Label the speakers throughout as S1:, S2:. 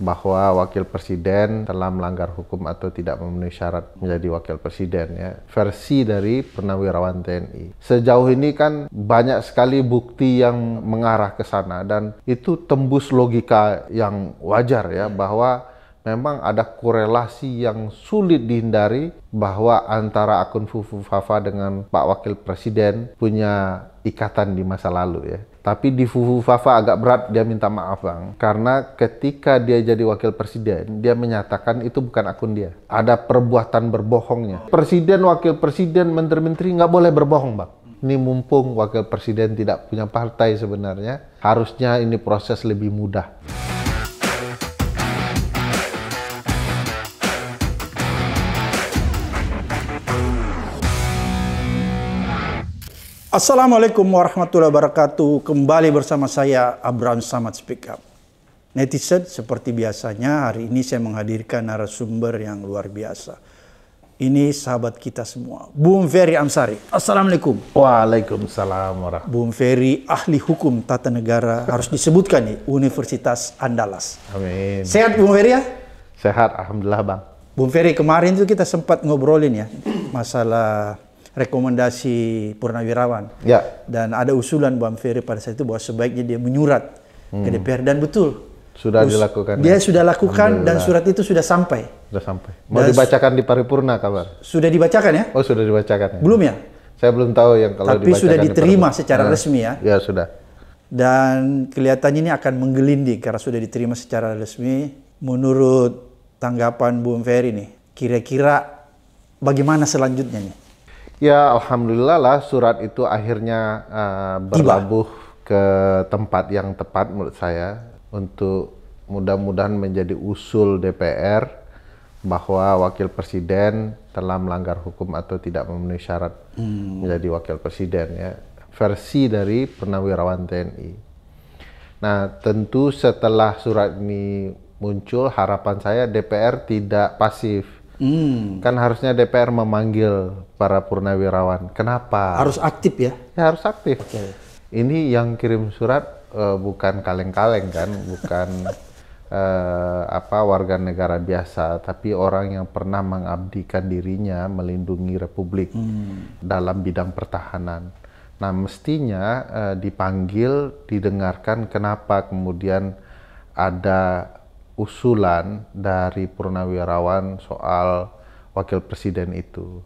S1: bahwa wakil presiden telah melanggar hukum atau tidak memenuhi syarat menjadi wakil presiden, ya. Versi dari Purnawirawan TNI. Sejauh ini kan banyak sekali bukti yang mengarah ke sana dan itu tembus logika yang wajar, ya, bahwa memang ada korelasi yang sulit dihindari bahwa antara akun Fufu Fafa dengan Pak Wakil Presiden punya ikatan di masa lalu, ya. Tapi di Fufu Fafa agak berat dia minta maaf, Bang. Karena ketika dia jadi wakil presiden, dia menyatakan itu bukan akun dia. Ada perbuatan berbohongnya. Presiden, wakil presiden, menteri-menteri nggak boleh berbohong, Bang. Ini mumpung wakil presiden tidak punya partai sebenarnya, harusnya ini proses lebih mudah.
S2: Assalamualaikum warahmatullahi wabarakatuh. Kembali bersama saya Abraham Samad Speak Up. Netizen, seperti biasanya hari ini saya menghadirkan narasumber yang luar biasa. Ini sahabat kita semua, Bung Ferry Amsari. Assalamualaikum.
S1: Waalaikumsalam warahmatullahi.
S2: Bung Ferry ahli hukum tata negara, harus disebutkan nih, Universitas Andalas.
S1: Amin.
S2: Sehat Bung Ferry ya?
S1: Sehat, alhamdulillah, Bang.
S2: Bung Ferry, kemarin itu kita sempat ngobrolin ya masalah rekomendasi Purnawirawan.
S1: Ya.
S2: Dan ada usulan Bang Ferry pada saat itu bahwa sebaiknya dia menyurat ke DPR, dan betul.
S1: Sudah dilakukan.
S2: Dia sudah lakukan dan surat itu sudah sampai.
S1: Sudah sampai. Mau dibacakan di paripurna kabar?
S2: Sudah dibacakan ya?
S1: Oh, sudah dibacakan ya?
S2: Belum ya?
S1: Saya belum tahu yang kalau
S2: tapi
S1: dibacakan
S2: sudah diterima
S1: di
S2: secara resmi ya?
S1: Ya, sudah.
S2: Dan kelihatannya ini akan menggelinding karena sudah diterima secara resmi. Menurut tanggapan Bung Ferry nih, kira-kira bagaimana selanjutnya nih?
S1: Ya, alhamdulillah lah surat itu akhirnya berlabuh ke tempat yang tepat menurut saya untuk mudah-mudahan menjadi usul DPR bahwa wakil presiden telah melanggar hukum atau tidak memenuhi syarat menjadi wakil presiden, ya. Versi dari Purnawirawan TNI. Nah, tentu setelah surat ini muncul, harapan saya DPR tidak pasif. Kan harusnya DPR memanggil para purnawirawan. Kenapa?
S2: Harus aktif ya?
S1: Ya, harus aktif.
S2: Okay.
S1: Ini yang kirim surat bukan kaleng-kaleng kan, bukan warga negara biasa, tapi orang yang pernah mengabdikan dirinya melindungi Republik dalam bidang pertahanan. Nah, mestinya dipanggil, didengarkan kenapa kemudian ada usulan dari Purnawirawan soal wakil presiden itu.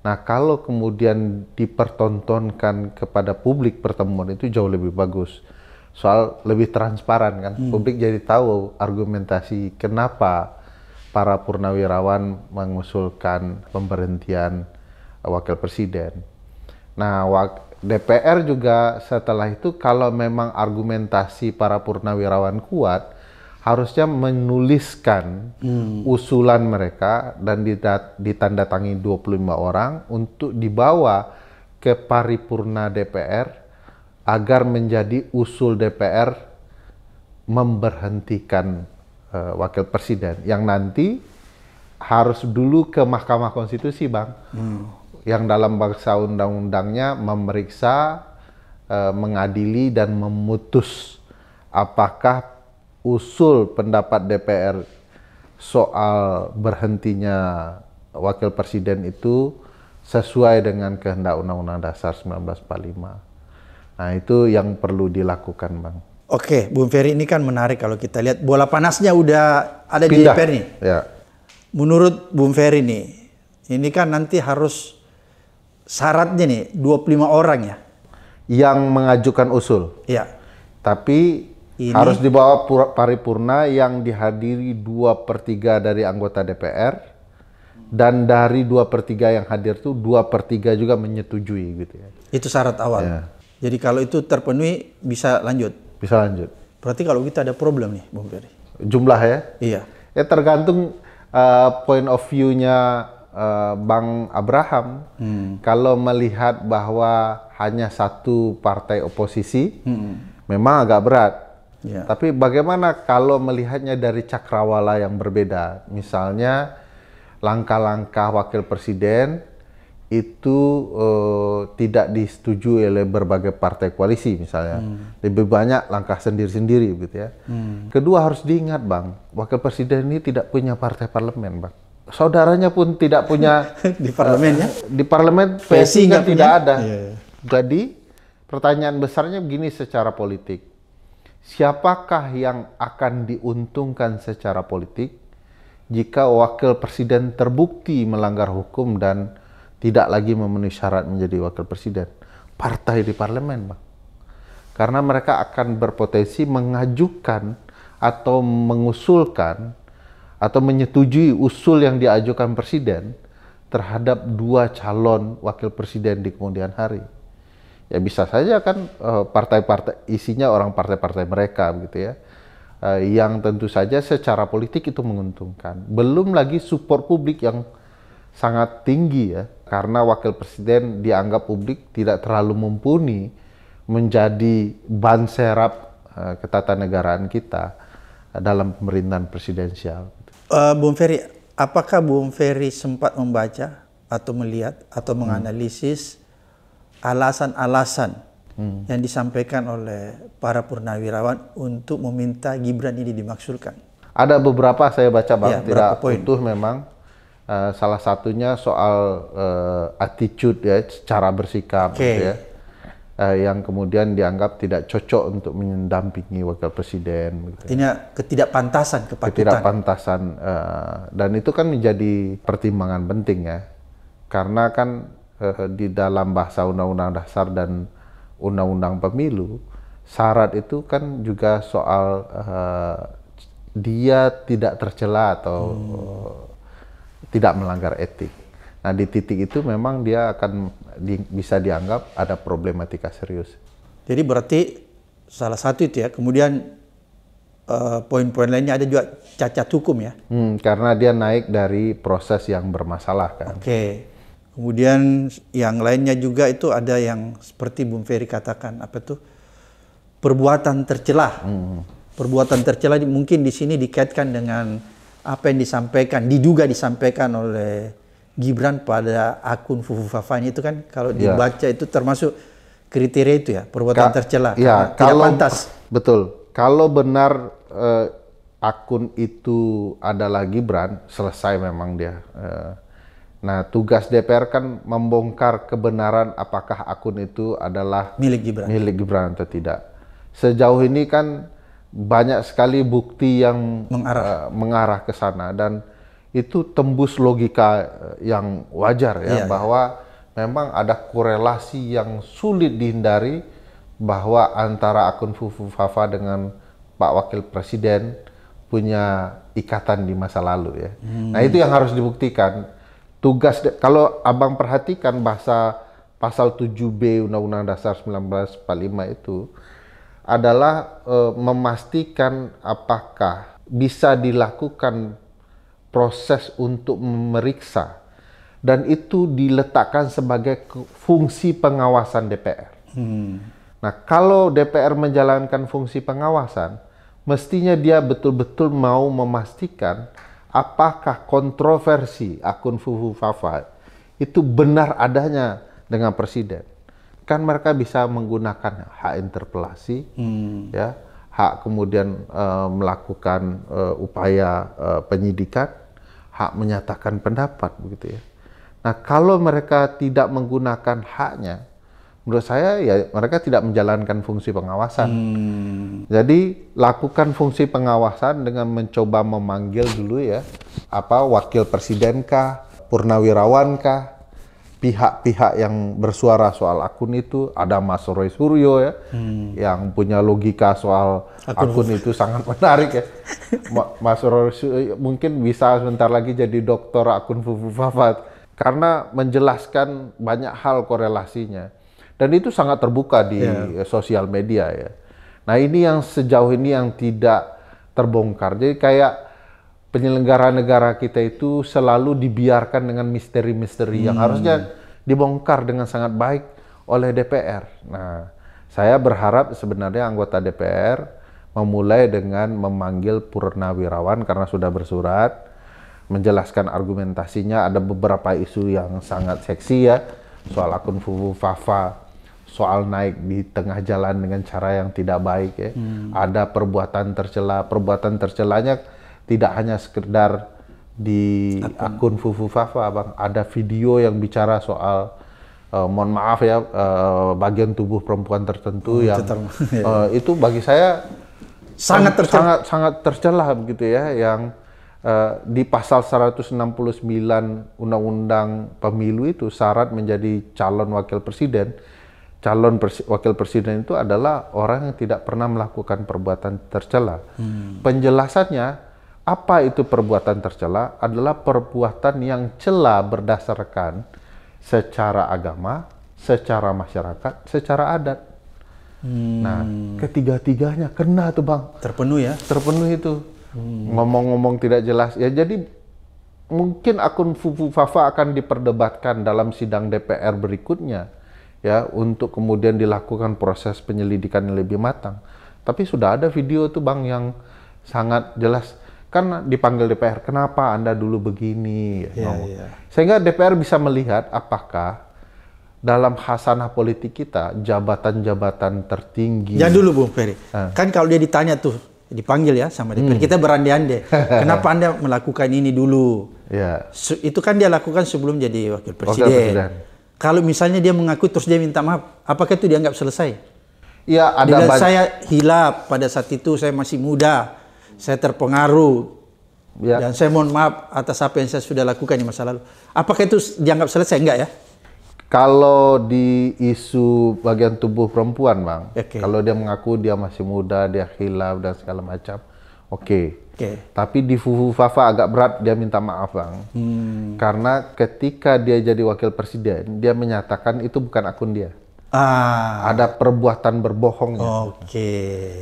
S1: Nah, kalau kemudian dipertontonkan kepada publik pertemuan itu jauh lebih bagus. Soal lebih transparan kan. Publik jadi tahu argumentasi kenapa para Purnawirawan mengusulkan pemberhentian wakil presiden. Nah, DPR juga setelah itu kalau memang argumentasi para Purnawirawan kuat, harusnya menuliskan usulan mereka dan ditandatangani 25 orang untuk dibawa ke paripurna DPR agar menjadi usul DPR memberhentikan wakil presiden yang nanti harus dulu ke Mahkamah Konstitusi, Bang. Yang dalam bangsa undang-undangnya memeriksa, mengadili dan memutus apakah usul pendapat DPR soal berhentinya wakil presiden itu sesuai dengan kehendak Undang-Undang Dasar 1945. Nah, itu yang perlu dilakukan, Bang.
S2: Oke, Bung Ferry, ini kan menarik kalau kita lihat bola panasnya udah ada di DPR nih.
S1: Ya.
S2: Menurut Bung Ferry nih, ini kan nanti harus syaratnya nih 25 orang ya?
S1: Yang mengajukan usul.
S2: Iya.
S1: Tapi ini harus dibawa paripurna yang dihadiri 2/3 dari anggota DPR, dan dari 2/3 yang hadir tuh 2/3 juga menyetujui gitu ya.
S2: Itu syarat awal. Ya. Jadi kalau itu terpenuhi bisa lanjut.
S1: Bisa lanjut.
S2: Berarti kalau kita ada problem nih, Bung Ferry.
S1: Jumlah ya?
S2: Iya.
S1: Ya tergantung point of view-nya Bang Abraham. Kalau melihat bahwa hanya satu partai oposisi, memang agak berat. Ya. Tapi bagaimana kalau melihatnya dari cakrawala yang berbeda? Misalnya langkah-langkah wakil presiden itu tidak disetujui oleh berbagai partai koalisi misalnya. Lebih banyak langkah sendiri-sendiri gitu ya. Kedua, harus diingat Bang, wakil presiden ini tidak punya partai parlemen Bang. Saudaranya pun tidak punya
S2: Di parlemen ya?
S1: Di parlemen PSI kan tidak ada. Jadi pertanyaan besarnya begini secara politik. Siapakah yang akan diuntungkan secara politik jika wakil presiden terbukti melanggar hukum dan tidak lagi memenuhi syarat menjadi wakil presiden? Partai di parlemen, Bang. Karena mereka akan berpotensi mengajukan atau mengusulkan atau menyetujui usul yang diajukan presiden terhadap dua calon wakil presiden di kemudian hari. Ya bisa saja kan partai-partai isinya orang partai-partai mereka begitu ya. Yang tentu saja secara politik itu menguntungkan. Belum lagi support publik yang sangat tinggi ya, karena wakil presiden dianggap publik tidak terlalu mumpuni menjadi ban serap ketatanegaraan kita dalam pemerintahan presidensial.
S2: Bung Ferry, apakah Bung Ferry sempat membaca atau melihat atau menganalisis alasan-alasan yang disampaikan oleh para purnawirawan untuk meminta Gibran ini dimaksulkan?
S1: Ada beberapa saya baca Bang,
S2: Ya,
S1: tidak
S2: poin
S1: utuh memang. Salah satunya soal attitude ya, cara bersikap gitu ya. Yang kemudian dianggap tidak cocok untuk mendampingi wakil presiden. Gitu.
S2: Artinya ketidakpantasan, kepatutan.
S1: Ketidakpantasan, dan itu kan menjadi pertimbangan penting ya. Karena kan di dalam bahasa Undang-Undang Dasar dan Undang-Undang Pemilu, syarat itu kan juga soal dia tidak tercela atau tidak melanggar etik. Nah di titik itu memang dia akan bisa dianggap ada problematika serius.
S2: Jadi berarti salah satu itu ya. Kemudian poin-poin lainnya ada juga cacat hukum ya.
S1: Karena dia naik dari proses yang bermasalah kan.
S2: Oke. Kemudian yang lainnya juga itu ada yang seperti Bung Ferry katakan, apa tuh, perbuatan tercela. Perbuatan tercela mungkin di sini dikaitkan dengan apa yang disampaikan, diduga disampaikan oleh Gibran pada akun Fufu Fafanya itu kan, kalau dibaca itu termasuk kriteria itu ya, perbuatan tercela.
S1: Ya,
S2: tidak pantas.
S1: Betul. Kalau benar akun itu adalah Gibran, selesai memang dia. Nah, tugas DPR kan membongkar kebenaran apakah akun itu adalah milik Gibran atau tidak. Sejauh ini kan banyak sekali bukti yang mengarah ke sana, dan itu tembus logika yang wajar ya, bahwa memang ada korelasi yang sulit dihindari bahwa antara akun Fufu Fafa dengan Pak Wakil Presiden punya ikatan di masa lalu ya. Nah itu yang harus dibuktikan. Tugas kalau Abang perhatikan bahasa pasal 7B Undang-Undang Dasar 1945 itu adalah memastikan apakah bisa dilakukan proses untuk memeriksa, dan itu diletakkan sebagai fungsi pengawasan DPR. Nah, kalau DPR menjalankan fungsi pengawasan, mestinya dia betul-betul mau memastikan apakah kontroversi akun Fufu Fafa itu benar adanya dengan presiden. Kan mereka bisa menggunakan hak interpelasi, ya, hak kemudian melakukan upaya penyidikan, hak menyatakan pendapat begitu ya. Nah kalau mereka tidak menggunakan haknya, menurut saya ya mereka tidak menjalankan fungsi pengawasan. Jadi lakukan fungsi pengawasan dengan mencoba memanggil dulu ya, wakil presiden kah, purnawirawan kah, pihak-pihak yang bersuara soal akun itu. Ada Mas Roy Suryo ya, yang punya logika soal akun itu sangat menarik ya. Mas Roy Suryo mungkin bisa sebentar lagi jadi doktor akun Fufu Fafa, karena menjelaskan banyak hal korelasinya. Dan itu sangat terbuka di sosial media ya. Nah ini yang sejauh ini yang tidak terbongkar. Jadi kayak penyelenggara negara kita itu selalu dibiarkan dengan misteri-misteri yang harusnya dibongkar dengan sangat baik oleh DPR. Nah, saya berharap sebenarnya anggota DPR memulai dengan memanggil purnawirawan karena sudah bersurat, menjelaskan argumentasinya. Ada beberapa isu yang sangat seksi ya, soal akun Fufu Fafa, soal naik di tengah jalan dengan cara yang tidak baik ya. Ada perbuatan tercela. Perbuatan tercelanya tidak hanya sekedar di akun Fufu Fafa, Bang. Ada video yang bicara soal mohon maaf ya, bagian tubuh perempuan tertentu yang itu bagi saya sangat tercela begitu ya, yang di pasal 169 Undang-Undang Pemilu itu syarat menjadi calon wakil presiden. Wakil presiden itu adalah orang yang tidak pernah melakukan perbuatan tercela. Penjelasannya, apa itu perbuatan tercela? Adalah perbuatan yang cela berdasarkan secara agama, secara masyarakat, secara adat. Nah, ketiga-tiganya kena tuh, Bang.
S2: Terpenuhi ya?
S1: Terpenuhi itu. Ngomong-ngomong tidak jelas. Ya jadi mungkin akun Fufu Fafa akan diperdebatkan dalam sidang DPR berikutnya ya, untuk kemudian dilakukan proses penyelidikan yang lebih matang. Tapi sudah ada video tuh, Bang, yang sangat jelas. Kan dipanggil DPR, kenapa Anda dulu begini? Sehingga DPR bisa melihat apakah dalam khasanah politik kita, jabatan-jabatan tertinggi.
S2: Ya dulu Bung Ferry, kan kalau dia ditanya tuh, dipanggil ya sama DPR, kita berandai-andai, kenapa Anda melakukan ini dulu? Itu kan dia lakukan sebelum jadi wakil presiden. Kalau misalnya dia mengaku terus dia minta maaf, apakah itu dianggap selesai?
S1: Ya, ada
S2: saya hilaf pada saat itu, saya masih muda, saya terpengaruh, dan saya mohon maaf atas apa yang saya sudah lakukan di masa lalu. Apakah itu dianggap selesai? Enggak ya?
S1: Kalau di isu bagian tubuh perempuan, Bang, kalau dia mengaku dia masih muda, dia khilaf dan segala macam, Tapi di Fufu Fafa agak berat, dia minta maaf, Bang. Karena ketika dia jadi wakil presiden, dia menyatakan itu bukan akun dia. Ada perbuatan berbohongnya.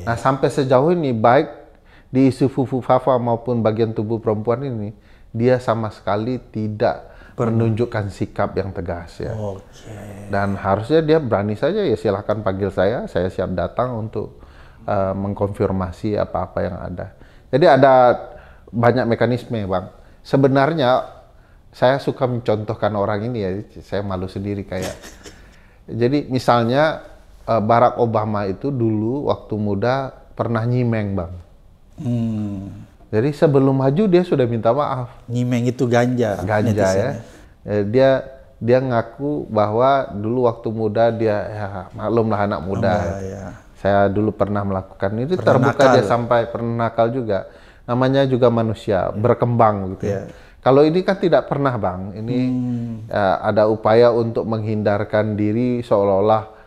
S1: Nah, sampai sejauh ini, baik di isu Fufu Fafa maupun bagian tubuh perempuan ini, dia sama sekali tidak menunjukkan sikap yang tegas ya. Dan harusnya dia berani saja ya, silahkan panggil saya siap datang untuk mengkonfirmasi apa-apa yang ada. Jadi ada banyak mekanisme, Bang. Sebenarnya saya suka mencontohkan orang ini ya, saya malu sendiri kayak. Jadi misalnya Barack Obama itu dulu waktu muda pernah nyimeng, Bang. Jadi sebelum maju dia sudah minta maaf.
S2: Nyimeng itu ganja.
S1: Ganja ya. Dia ngaku bahwa dulu waktu muda dia, ya maklumlah anak muda. Saya dulu pernah melakukan itu, terbuka dia sampai pernah nakal juga. Namanya juga manusia, berkembang gitu ya. Kalau ini kan tidak pernah, Bang. Ini ada upaya untuk menghindarkan diri seolah-olah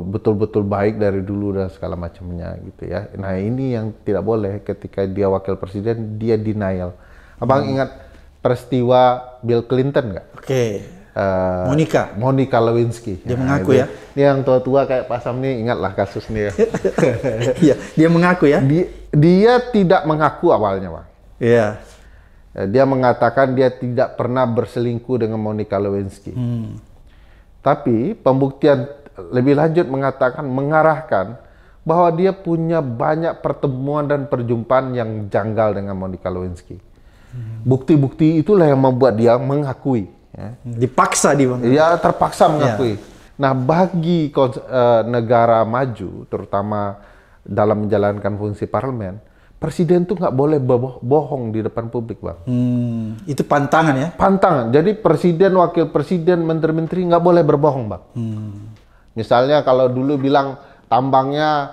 S1: betul-betul baik dari dulu dan segala macamnya gitu ya. Nah, ini yang tidak boleh ketika dia wakil presiden, dia denial. Abang ingat peristiwa Bill Clinton nggak? Monica Lewinsky.
S2: Dia mengaku ya.
S1: Ini yang tua-tua kayak Pak Sam nih, ingatlah kasus nih ya.
S2: Iya, dia mengaku ya.
S1: Dia tidak mengaku awalnya, Bang. Dia mengatakan dia tidak pernah berselingkuh dengan Monica Lewinsky. Tapi pembuktian lebih lanjut mengarahkan bahwa dia punya banyak pertemuan dan perjumpaan yang janggal dengan Monica Lewinsky. Bukti-bukti itulah yang membuat dia mengakui.
S2: Dipaksa dia.
S1: Ya, terpaksa mengakui. Nah, bagi negara maju, terutama dalam menjalankan fungsi parlemen, presiden tuh nggak boleh bohong di depan publik, Bang.
S2: Itu pantangan ya?
S1: Pantangan. Jadi presiden, wakil presiden, menteri-menteri nggak boleh berbohong, Bang. Misalnya kalau dulu bilang tambangnya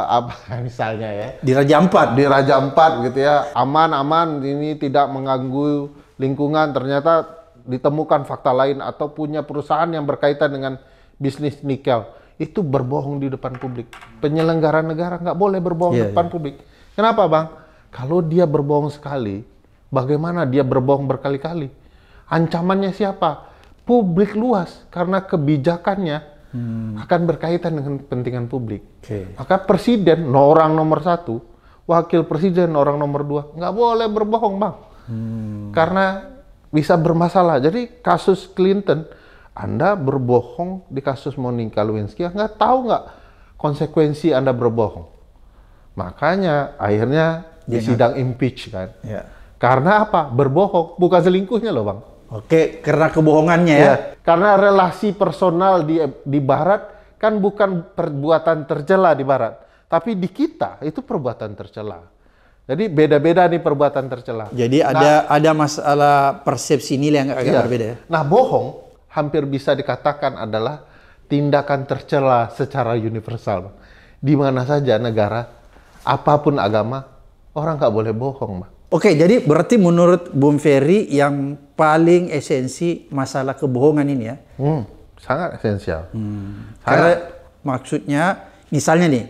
S1: apa misalnya ya?
S2: Di Raja Ampat.
S1: Di Raja Ampat gitu ya. Aman, ini tidak mengganggu lingkungan. Ternyata ditemukan fakta lain atau punya perusahaan yang berkaitan dengan bisnis nikel. Itu berbohong di depan publik. Penyelenggara negara nggak boleh berbohong di depan publik. Kenapa, Bang? Kalau dia berbohong sekali, bagaimana dia berbohong berkali-kali? Ancamannya siapa? Publik luas, karena kebijakannya akan berkaitan dengan kepentingan publik. Maka presiden, orang nomor 1, wakil presiden, orang nomor 2, nggak boleh berbohong, Bang. Karena bisa bermasalah. Jadi kasus Clinton, Anda berbohong di kasus Monica Lewinsky, nggak tahu nggak konsekuensi Anda berbohong. Makanya akhirnya di sidang impeach kan. Karena apa? Berbohong, bukan selingkuhnya loh Bang.
S2: Oke, karena kebohongannya ya.
S1: Ya, karena relasi personal di Barat kan bukan perbuatan tercela di Barat, tapi di kita itu perbuatan tercela. Jadi beda-beda nih perbuatan tercela.
S2: Jadi ada masalah persepsi nilai yang agak berbeda ya.
S1: Nah, bohong hampir bisa dikatakan adalah tindakan tercela secara universal. Di mana saja negara, apapun agama, orang nggak boleh bohong, Bang.
S2: Oke, jadi berarti menurut Bung Ferry yang paling esensi masalah kebohongan ini ya?
S1: Sangat esensial.
S2: Karena maksudnya, misalnya nih,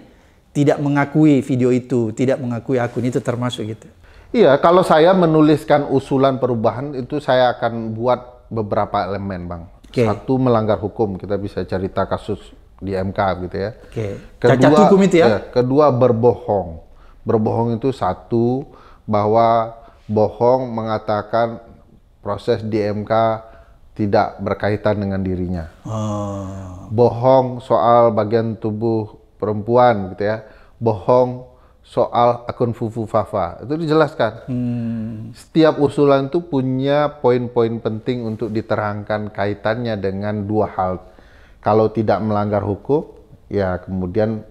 S2: tidak mengakui video itu, tidak mengakui akun itu termasuk gitu.
S1: Iya, kalau saya menuliskan usulan perubahan itu saya akan buat beberapa elemen, Bang. Satu, melanggar hukum, kita bisa cerita kasus di MK gitu ya.
S2: Cacat hukum itu ya?
S1: Kedua, berbohong. Berbohong itu satu, bahwa bohong mengatakan proses di MK tidak berkaitan dengan dirinya. Bohong soal bagian tubuh perempuan gitu ya, bohong soal akun Fufu Fafa, itu dijelaskan. Setiap usulan itu punya poin-poin penting untuk diterangkan kaitannya dengan dua hal. Kalau tidak melanggar hukum, ya kemudian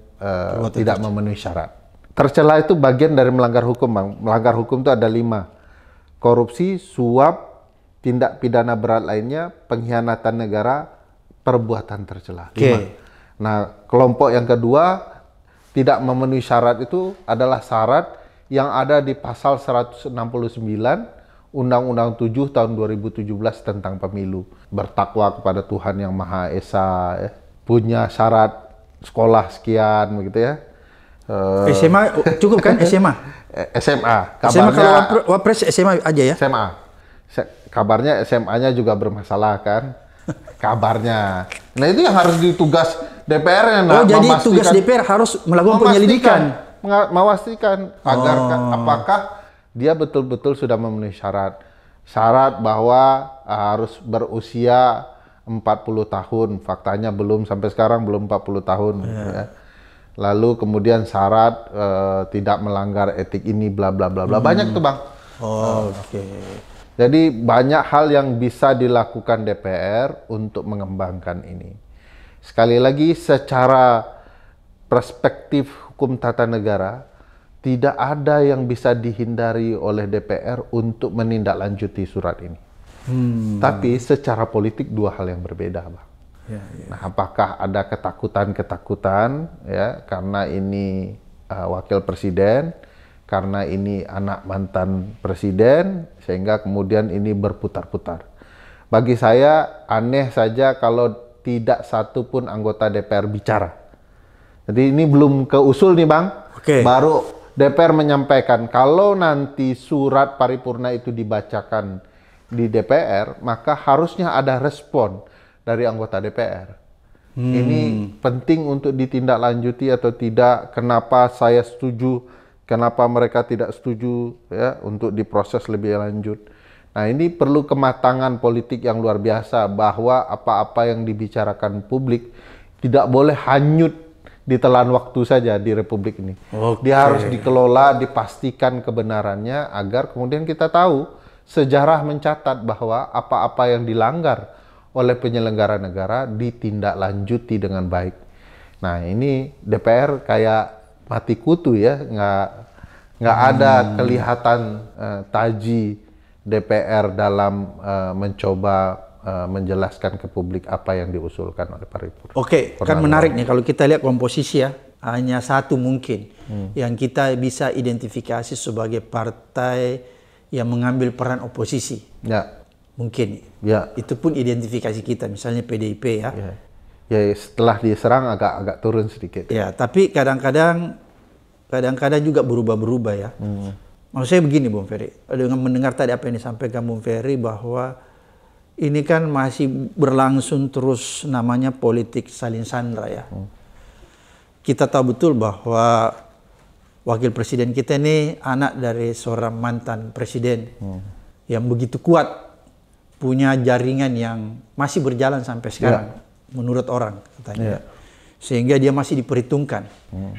S1: tidak memenuhi syarat. Tercela itu bagian dari melanggar hukum, Bang. Melanggar hukum itu ada 5. Korupsi, suap, tindak pidana berat lainnya, pengkhianatan negara, perbuatan tercela. 5. Nah, kelompok yang kedua, tidak memenuhi syarat itu adalah syarat yang ada di pasal 169 Undang-Undang 7 tahun 2017 tentang pemilu. Bertakwa kepada Tuhan Yang Maha Esa, ya. Punya syarat sekolah sekian, begitu ya.
S2: SMA cukup kan? SMA?
S1: SMA. Kabarnya,
S2: SMA kalau Wapres SMA aja ya?
S1: SMA. Kabarnya SMA-nya juga bermasalah kan? Kabarnya. Nah itu yang harus ditugas DPR.
S2: Jadi tugas DPR harus melakukan penyelidikan.
S1: Memastikan agar apakah dia betul-betul sudah memenuhi syarat. Syarat bahwa harus berusia 40 tahun. Faktanya belum, sampai sekarang belum 40 tahun. Ya. Lalu kemudian syarat tidak melanggar etik ini, bla bla bla bla. Banyak tuh Bang. Jadi banyak hal yang bisa dilakukan DPR untuk mengembangkan ini. Sekali lagi, secara perspektif hukum tata negara, tidak ada yang bisa dihindari oleh DPR untuk menindaklanjuti surat ini. Tapi secara politik dua hal yang berbeda, Bang. Nah, apakah ada ketakutan-ketakutan ya karena ini wakil presiden, karena ini anak mantan presiden, sehingga kemudian ini berputar-putar. Bagi saya aneh saja kalau tidak satu pun anggota DPR bicara. Jadi ini belum keusul nih Bang. Baru DPR menyampaikan kalau nanti surat paripurna itu dibacakan di DPR, maka harusnya ada respon dari anggota DPR. Ini penting untuk ditindaklanjuti atau tidak, kenapa saya setuju, kenapa mereka tidak setuju, ya, untuk diproses lebih lanjut. Nah, ini perlu kematangan politik yang luar biasa, bahwa apa-apa yang dibicarakan publik tidak boleh hanyut ditelan waktu saja di Republik ini. Dia harus dikelola, dipastikan kebenarannya, agar kemudian kita tahu sejarah mencatat bahwa apa-apa yang dilanggar oleh penyelenggara negara ditindaklanjuti dengan baik. Nah, ini DPR kayak mati kutu ya, nggak ada kelihatan taji DPR dalam mencoba menjelaskan ke publik apa yang diusulkan oleh paripurna.
S2: Kan menarik nih kalau kita lihat komposisi ya, hanya satu mungkin yang kita bisa identifikasi sebagai partai yang mengambil peran oposisi. Mungkin. Itu pun identifikasi kita, misalnya PDIP ya. Ya,
S1: setelah diserang agak turun sedikit.
S2: Ya, tapi kadang-kadang juga berubah-berubah ya. Maksud saya begini Bung Ferry, dengan mendengar tadi apa yang disampaikan Bung Ferry, bahwa ini kan masih berlangsung terus namanya politik saling sandra ya. Kita tahu betul bahwa wakil presiden kita ini anak dari seorang mantan presiden yang begitu kuat, punya jaringan yang masih berjalan sampai sekarang, menurut orang katanya. Sehingga dia masih diperhitungkan.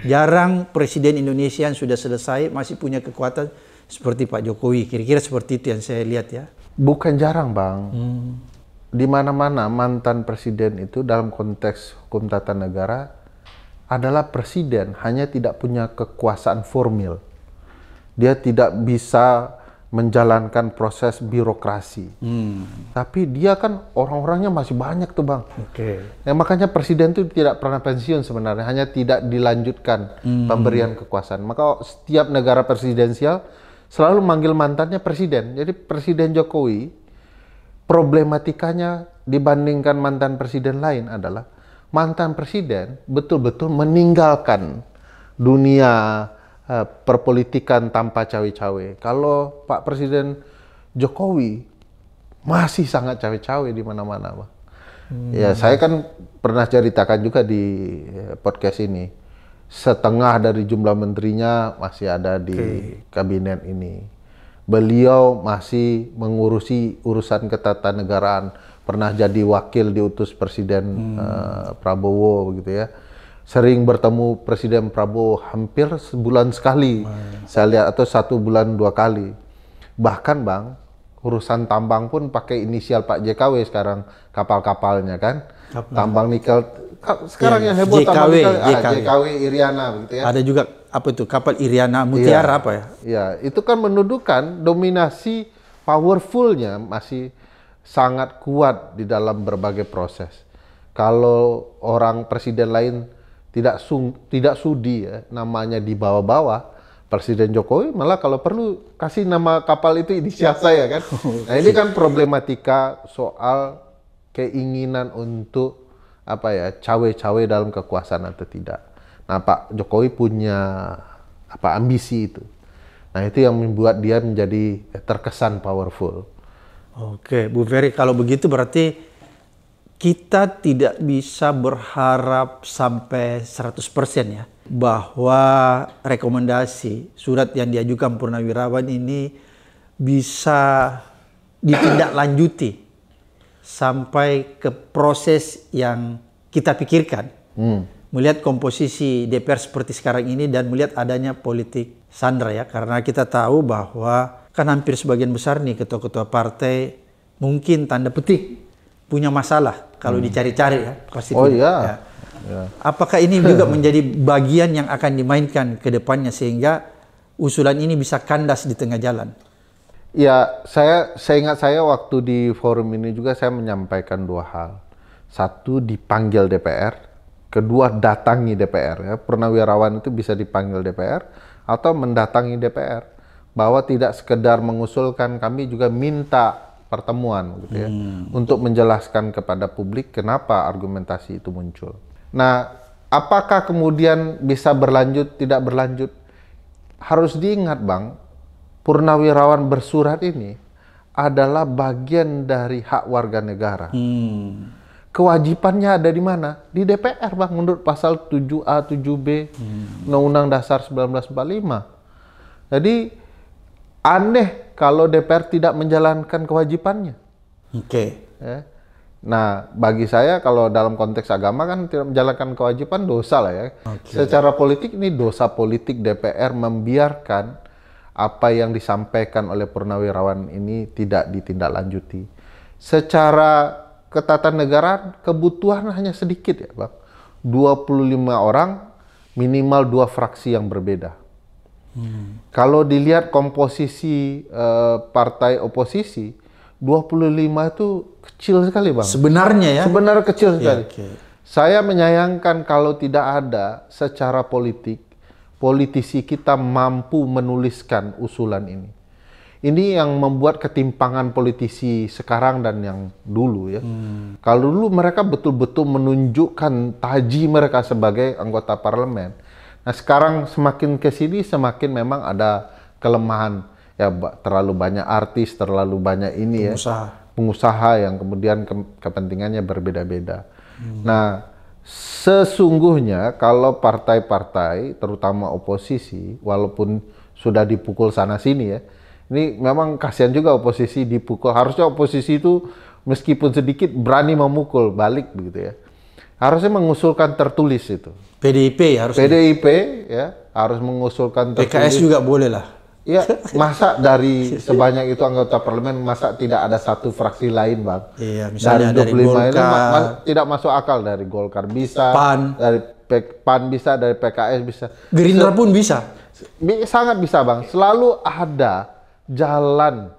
S2: Jarang presiden Indonesia yang sudah selesai masih punya kekuatan seperti Pak Jokowi. Kira-kira seperti itu yang saya lihat ya.
S1: Bukan jarang, Bang. Di mana-mana mantan presiden itu dalam konteks hukum tata negara adalah presiden, hanya tidak punya kekuasaan formil. Dia tidak bisa menjalankan proses birokrasi. Tapi dia kan orang-orangnya masih banyak tuh, Bang. Ya, makanya presiden itu tidak pernah pensiun sebenarnya, hanya tidak dilanjutkan pemberian kekuasaan. Maka setiap negara presidensial selalu manggil mantannya presiden. Jadi Presiden Jokowi problematikanya dibandingkan mantan presiden lain adalah mantan presiden betul-betul meninggalkan dunia perpolitikan tanpa cawe-cawe. Kalau Pak Presiden Jokowi masih sangat cawe-cawe di mana-mana, Bang. Ya, saya kan pernah ceritakan juga di podcast ini. Setengah dari jumlah menterinya masih ada di kabinet ini. Beliau masih mengurusi urusan ketatanegaraan. Pernah jadi wakil diutus Presiden Prabowo begitu ya. Sering bertemu Presiden Prabowo hampir sebulan sekali. Saya lihat, atau 1 bulan 2 kali. Bahkan, Bang, urusan tambang pun pakai inisial Pak JKW sekarang kapal-kapalnya kan. Tambang nikel. Sekarang yang heboh tambang nikel, JKW Iriana begitu ya.
S2: Ada juga apa itu kapal Iriana Mutiara apa ya?
S1: Ya, itu kan menunjukkan dominasi powerfulnya masih sangat kuat di dalam berbagai proses. Kalau orang presiden lain tidak sudi ya, namanya dibawa-bawa, Presiden Jokowi malah kalau perlu kasih nama kapal itu inisial saya kan. Nah, ini kan problematika soal keinginan untuk apa ya, cawe-cawe dalam kekuasaan atau tidak. Nah, Pak Jokowi punya ambisi itu. Nah, itu yang membuat dia menjadi terkesan powerful.
S2: Oke, Bu Ferry, kalau begitu berarti kita tidak bisa berharap sampai 100% ya bahwa rekomendasi surat yang diajukan Purnawirawan ini bisa ditindaklanjuti sampai ke proses yang kita pikirkan. Melihat komposisi DPR seperti sekarang ini dan melihat adanya politik sandra ya, karena kita tahu bahwa kan hampir sebagian besar nih ketua-ketua partai mungkin tanda petik punya masalah kalau dicari-cari ya. Pasti
S1: iya.
S2: Ya. Apakah ini juga menjadi bagian yang akan dimainkan ke depannya sehingga usulan ini bisa kandas di tengah jalan?
S1: Ya, saya ingat saya waktu di forum ini juga saya menyampaikan 2 hal. Satu, dipanggil DPR. Kedua, datangi DPR. Ya. Purnawirawan itu bisa dipanggil DPR atau mendatangi DPR. Bahwa tidak sekedar mengusulkan, kami juga minta pertemuan gitu ya, untuk menjelaskan kepada publik kenapa argumentasi itu muncul. Nah, apakah kemudian bisa berlanjut, tidak berlanjut? Harus diingat, Bang, Purnawirawan bersurat ini adalah bagian dari hak warga negara. Kewajibannya ada di mana? Di DPR, Bang, menurut pasal 7A, 7B Undang-Undang Dasar 1945. Jadi aneh kalau DPR tidak menjalankan kewajibannya. Ya. Nah, bagi saya kalau dalam konteks agama kan tidak menjalankan kewajiban dosa lah ya. Secara politik ini dosa politik DPR membiarkan apa yang disampaikan oleh Purnawirawan ini tidak ditindaklanjuti. Secara ketatanegaraan kebutuhan hanya sedikit ya, Bang. 25 orang, minimal 2 fraksi yang berbeda. Kalau dilihat komposisi partai oposisi, 25 itu kecil sekali, Bang.
S2: Sebenarnya ya?
S1: Sebenarnya kecil sekali.
S2: Ya,
S1: Saya menyayangkan kalau tidak ada secara politik, politisi kita mampu menuliskan usulan ini. Ini yang membuat ketimpangan politisi sekarang dan yang dulu ya. Kalau dulu mereka betul-betul menunjukkan taji mereka sebagai anggota parlemen. Nah, sekarang semakin ke sini semakin memang ada kelemahan ya, terlalu banyak artis, terlalu banyak ini pengusaha yang kemudian kepentingannya berbeda-beda. Nah, sesungguhnya kalau partai-partai terutama oposisi walaupun sudah dipukul sana sini ya, ini memang kasihan juga oposisi dipukul. Harusnya oposisi itu meskipun sedikit berani memukul balik begitu ya. Harusnya mengusulkan tertulis itu.
S2: PDIP ya harusnya.
S1: PDIP ya harus mengusulkan tertulis.
S2: PKS juga boleh lah.
S1: Ya, masa dari sebanyak itu anggota parlemen, masa tidak ada satu fraksi lain, Bang?
S2: Iya, misalnya dari
S1: 25
S2: Golkar,
S1: ini tidak masuk akal. Dari Golkar bisa,
S2: PAN,
S1: dari PAN bisa, dari PKS bisa.
S2: Gerindra pun bisa.
S1: Sangat bisa, Bang. Selalu ada jalan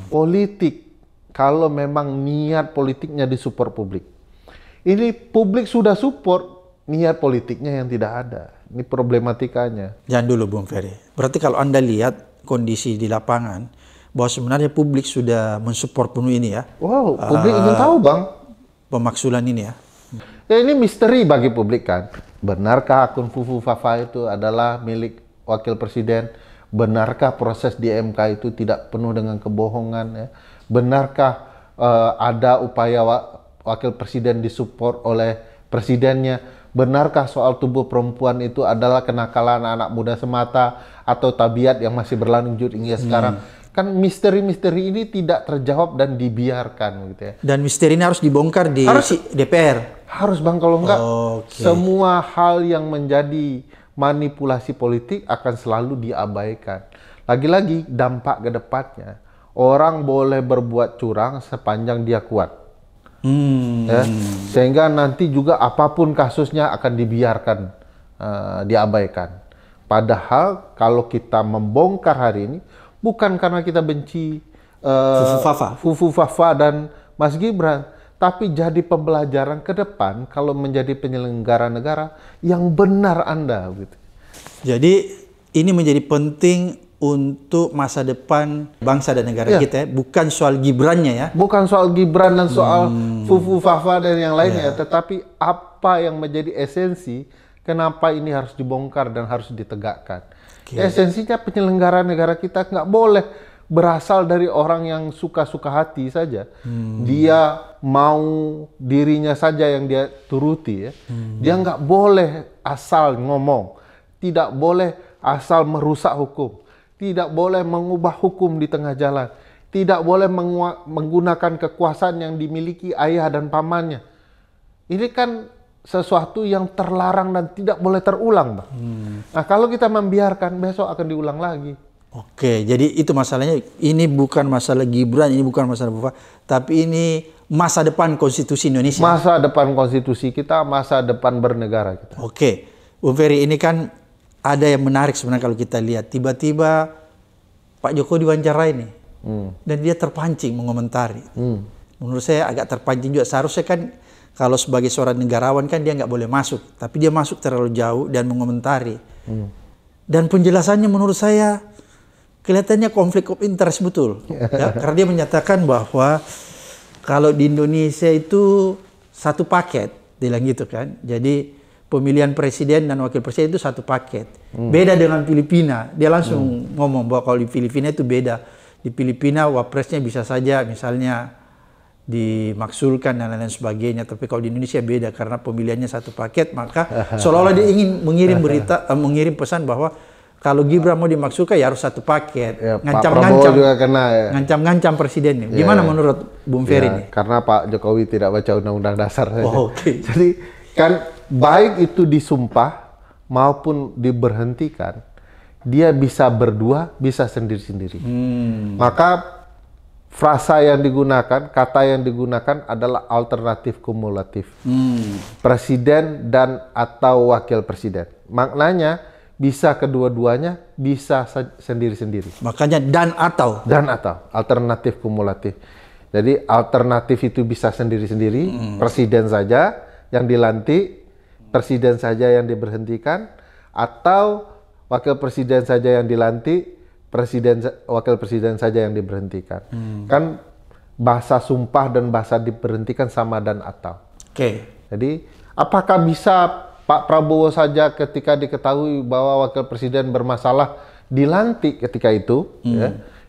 S1: politik kalau memang niat politiknya disupport publik. Ini publik sudah support, niat politiknya yang tidak ada. Ini problematikanya.
S2: Jangan dulu Bung Ferry. Berarti kalau Anda lihat kondisi di lapangan, bahwa sebenarnya publik sudah mensupport penuh ini ya.
S1: Wow, publik ingin tahu, Bang.
S2: Pemaksulan ini ya.
S1: Ya, ini misteri bagi publik kan. Benarkah akun Fufu Fafa itu adalah milik wakil presiden? Benarkah proses di MK itu tidak penuh dengan kebohongan? Ya? Benarkah ada upaya wakil presiden disupport oleh presidennya? Benarkah soal tubuh perempuan itu adalah kenakalan anak muda semata atau tabiat yang masih berlanjut hingga sekarang? Kan misteri-misteri ini tidak terjawab dan dibiarkan gitu ya.
S2: Dan misteri ini harus dibongkar di DPR.
S1: Harus, Bang, kalau enggak semua hal yang menjadi manipulasi politik akan selalu diabaikan. Lagi-lagi dampak ke depannya, orang boleh berbuat curang sepanjang dia kuat. Ya, sehingga nanti juga apapun kasusnya akan dibiarkan, diabaikan. Padahal kalau kita membongkar hari ini bukan karena kita benci Fufu Fafa dan Mas Gibran, tapi jadi pembelajaran ke depan kalau menjadi penyelenggara negara yang benar Anda gitu.
S2: Jadi ini menjadi penting untuk masa depan bangsa dan negara kita ya. Bukan soal Gibrannya ya.
S1: Bukan soal Gibran dan soal Fufu Fafa dan yang lainnya, tetapi apa yang menjadi esensi kenapa ini harus dibongkar dan harus ditegakkan. Esensinya penyelenggara negara kita nggak boleh berasal dari orang yang suka-suka hati saja. Dia mau dirinya saja yang dia turuti ya. Dia nggak boleh asal ngomong, tidak boleh asal merusak hukum. Tidak boleh mengubah hukum di tengah jalan. Tidak boleh menggunakan kekuasaan yang dimiliki ayah dan pamannya. Ini kan sesuatu yang terlarang dan tidak boleh terulang, Bang. Nah, kalau kita membiarkan, besok akan diulang lagi.
S2: Oke, jadi itu masalahnya. Ini bukan masalah Gibran, ini bukan masalah Fufa, tapi ini masa depan konstitusi Indonesia.
S1: Masa depan konstitusi kita, masa depan bernegara kita.
S2: Oke, Bung Ferry, ini kan ada yang menarik sebenarnya kalau kita lihat. Tiba-tiba Pak Jokowi diwawancarai nih. Dan dia terpancing mengomentari. Menurut saya agak terpancing juga. Seharusnya kan kalau sebagai seorang negarawan kan dia nggak boleh masuk. Tapi dia masuk terlalu jauh dan mengomentari. Dan penjelasannya menurut saya kelihatannya konflik of interest betul. Ya, karena dia menyatakan bahwa kalau di Indonesia itu satu paket. Dia bilang gitu kan. Jadi pemilihan presiden dan wakil presiden itu satu paket. Beda dengan Filipina. Dia langsung ngomong bahwa kalau di Filipina itu beda. Di Filipina wapresnya bisa saja misalnya dimaksulkan dan lain-lain sebagainya. Tapi kalau di Indonesia beda karena pemilihannya satu paket. Maka seolah-olah dia ingin mengirim mengirim pesan bahwa kalau Gibran mau dimaksulkan ya harus satu paket.
S1: Ya, Ngancam-ngancam juga kena ya.
S2: Ngancam-ngancam presidennya. Gimana menurut Bung Ferry nih?
S1: Karena Pak Jokowi tidak baca undang-undang dasar saja. Jadi kan baik itu disumpah maupun diberhentikan, dia bisa berdua, bisa sendiri-sendiri. Maka frasa yang digunakan, kata yang digunakan adalah alternatif kumulatif. Presiden dan atau wakil presiden. Maknanya bisa kedua-duanya, bisa sendiri-sendiri.
S2: Makanya dan atau
S1: alternatif kumulatif. Jadi alternatif itu bisa sendiri-sendiri, presiden saja yang dilantik, presiden saja yang diberhentikan, atau wakil presiden saja yang dilantik, wakil presiden saja yang diberhentikan. Kan bahasa sumpah dan bahasa diberhentikan sama dan atau. Jadi apakah bisa Pak Prabowo saja ketika diketahui bahwa wakil presiden bermasalah dilantik ketika itu?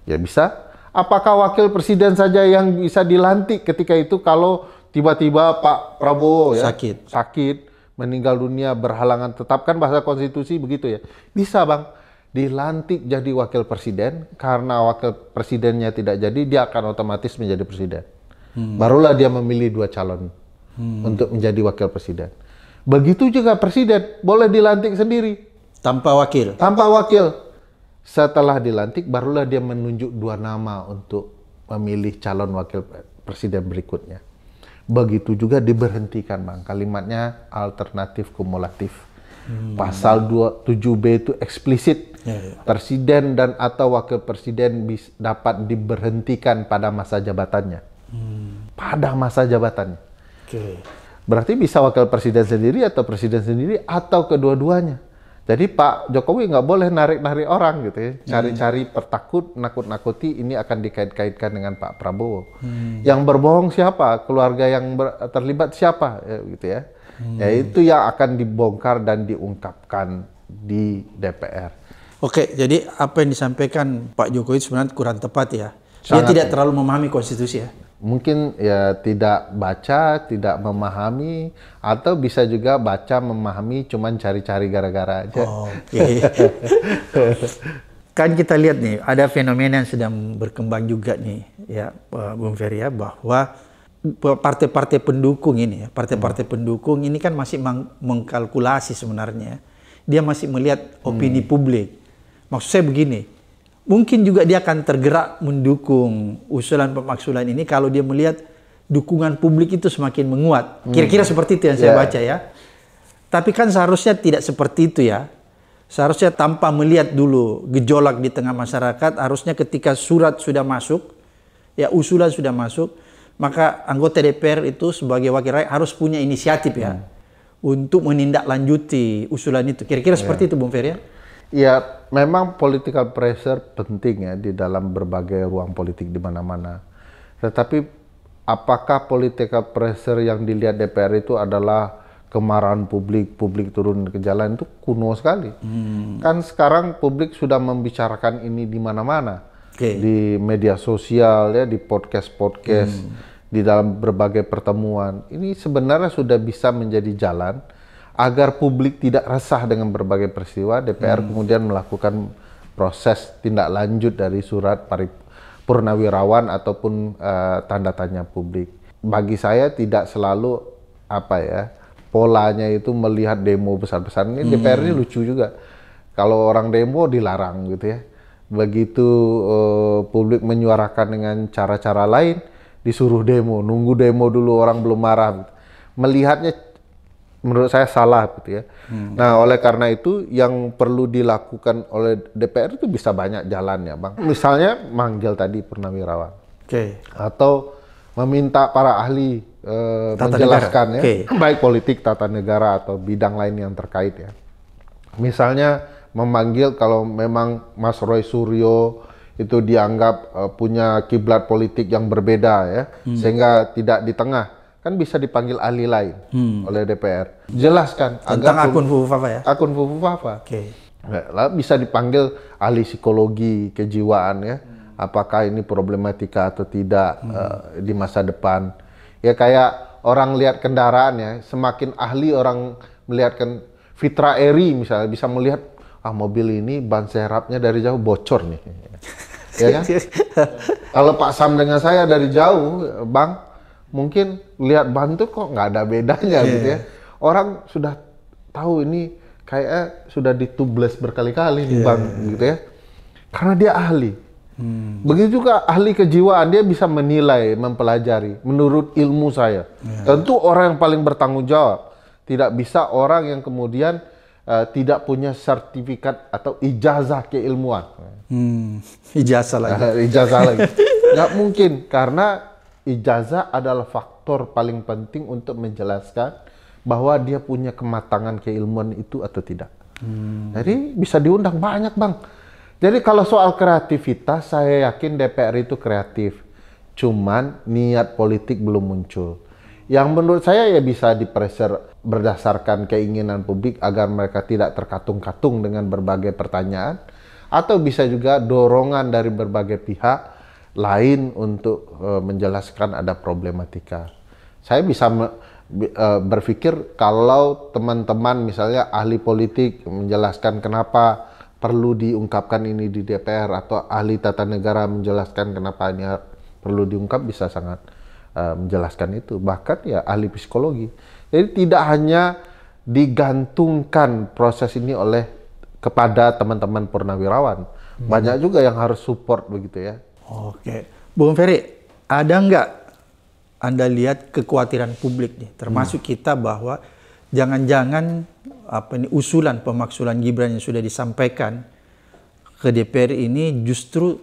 S1: Ya bisa. Apakah wakil presiden saja yang bisa dilantik ketika itu kalau tiba-tiba Pak Prabowo ya sakit, meninggal dunia, berhalangan tetap, kan bahasa konstitusi begitu ya. Bisa, Bang, dilantik jadi wakil presiden, karena wakil presidennya tidak jadi, dia akan otomatis menjadi presiden. Barulah dia memilih 2 calon untuk menjadi wakil presiden. Begitu juga presiden boleh dilantik sendiri.
S2: Tanpa wakil?
S1: Tanpa wakil. Setelah dilantik, barulah dia menunjuk 2 nama untuk memilih calon wakil presiden berikutnya. Begitu juga diberhentikan, Bang. Kalimatnya alternatif kumulatif. Pasal 27B itu eksplisit. Presiden dan atau wakil presiden dapat diberhentikan pada masa jabatannya. Pada masa jabatannya. Berarti bisa wakil presiden sendiri atau presiden sendiri atau kedua-duanya. Jadi Pak Jokowi nggak boleh narik-narik orang gitu ya, cari-cari pertakut, nakut-nakuti, ini akan dikait-kaitkan dengan Pak Prabowo. Yang berbohong siapa? Keluarga yang terlibat siapa? Ya, gitu ya. Ya itu yang akan dibongkar dan diungkapkan di DPR.
S2: Oke, jadi apa yang disampaikan Pak Jokowi sebenarnya kurang tepat ya. Dia tidak terlalu memahami konstitusi ya.
S1: Mungkin ya tidak baca, tidak memahami, atau bisa juga baca, memahami, cuman cari-cari gara-gara aja.
S2: Kan kita lihat nih, ada fenomena yang sedang berkembang juga nih, ya Bung Ferry ya, bahwa partai-partai pendukung ini, partai-partai pendukung ini kan masih mengkalkulasi sebenarnya. Dia masih melihat opini publik. Maksud saya begini, mungkin juga dia akan tergerak mendukung usulan pemaksulan ini kalau dia melihat dukungan publik itu semakin menguat. Kira-kira seperti itu yang saya baca ya. Tapi kan seharusnya tidak seperti itu ya. Seharusnya tanpa melihat dulu gejolak di tengah masyarakat, harusnya ketika surat sudah masuk, ya usulan sudah masuk, maka anggota DPR itu sebagai wakil rakyat harus punya inisiatif ya untuk menindaklanjuti usulan itu. Kira-kira seperti itu Bung Ferry ya?
S1: Ya, memang political pressure penting ya di dalam berbagai ruang politik di mana-mana. Tetapi apakah political pressure yang dilihat DPR itu adalah kemarahan publik turun ke jalan, itu kuno sekali. Kan sekarang publik sudah membicarakan ini di mana-mana. Di media sosial ya, di podcast-podcast, di dalam berbagai pertemuan. Ini sebenarnya sudah bisa menjadi jalan agar publik tidak resah dengan berbagai peristiwa. DPR kemudian melakukan proses tindak lanjut dari surat purnawirawan ataupun tanda tanya publik. Bagi saya tidak selalu polanya itu melihat demo besar-besaran. Ini DPR ini lucu juga. Kalau orang demo dilarang gitu ya. Begitu publik menyuarakan dengan cara-cara lain, disuruh demo, nunggu demo dulu orang belum marah. Gitu. Melihatnya menurut saya salah gitu ya. Nah, oleh karena itu yang perlu dilakukan oleh DPR itu bisa banyak jalannya, Bang. Misalnya manggil tadi purnawirawan. Atau meminta para ahli menjelaskan ya, baik politik, tata negara atau bidang lain yang terkait ya. Misalnya memanggil kalau memang Mas Roy Suryo itu dianggap punya kiblat politik yang berbeda ya, sehingga tidak di tengah. Kan bisa dipanggil ahli lain oleh DPR. Jelaskan
S2: tentang akun Fufu Fafa ya.
S1: Akun Fufu Fafa. Lalu bisa dipanggil ahli psikologi kejiwaan ya. Apakah ini problematika atau tidak di masa depan. Ya kayak orang lihat kendaraan ya, semakin ahli orang melihatkan Fitra Eri misalnya bisa melihat mobil ini ban serapnya dari jauh bocor nih. Ya kan? Kalau Pak Sam dengan saya dari jauh, Bang, mungkin lihat ban tuh kok nggak ada bedanya gitu ya. Orang sudah tahu ini kayaknya sudah ditubles berkali-kali nih Bang gitu ya. Karena dia ahli. Begitu juga ahli kejiwaan, dia bisa menilai, mempelajari menurut ilmu saya. Tentu orang yang paling bertanggung jawab. Tidak bisa orang yang kemudian tidak punya sertifikat atau ijazah keilmuan.
S2: Ijazah lagi.
S1: Ijazah lagi. Nggak mungkin, karena ijazah adalah faktor paling penting untuk menjelaskan bahwa dia punya kematangan keilmuan itu atau tidak. Jadi bisa diundang banyak, Bang. Jadi kalau soal kreativitas, saya yakin DPR itu kreatif. Cuman niat politik belum muncul. Yang menurut saya ya bisa dipressure berdasarkan keinginan publik agar mereka tidak terkatung-katung dengan berbagai pertanyaan. Atau bisa juga dorongan dari berbagai pihak lain untuk menjelaskan ada problematika. Saya bisa berpikir kalau teman-teman misalnya ahli politik menjelaskan kenapa perlu diungkapkan ini di DPR, atau ahli tata negara menjelaskan kenapa ini perlu diungkap, bisa sangat menjelaskan itu. Bahkan ya ahli psikologi. Jadi tidak hanya digantungkan proses ini kepada teman-teman purnawirawan. Banyak juga yang harus support begitu ya.
S2: Oke. Bung Ferry, ada nggak Anda lihat kekhawatiran publik nih, termasuk kita bahwa jangan-jangan usulan pemaksulan Gibran yang sudah disampaikan ke DPR ini justru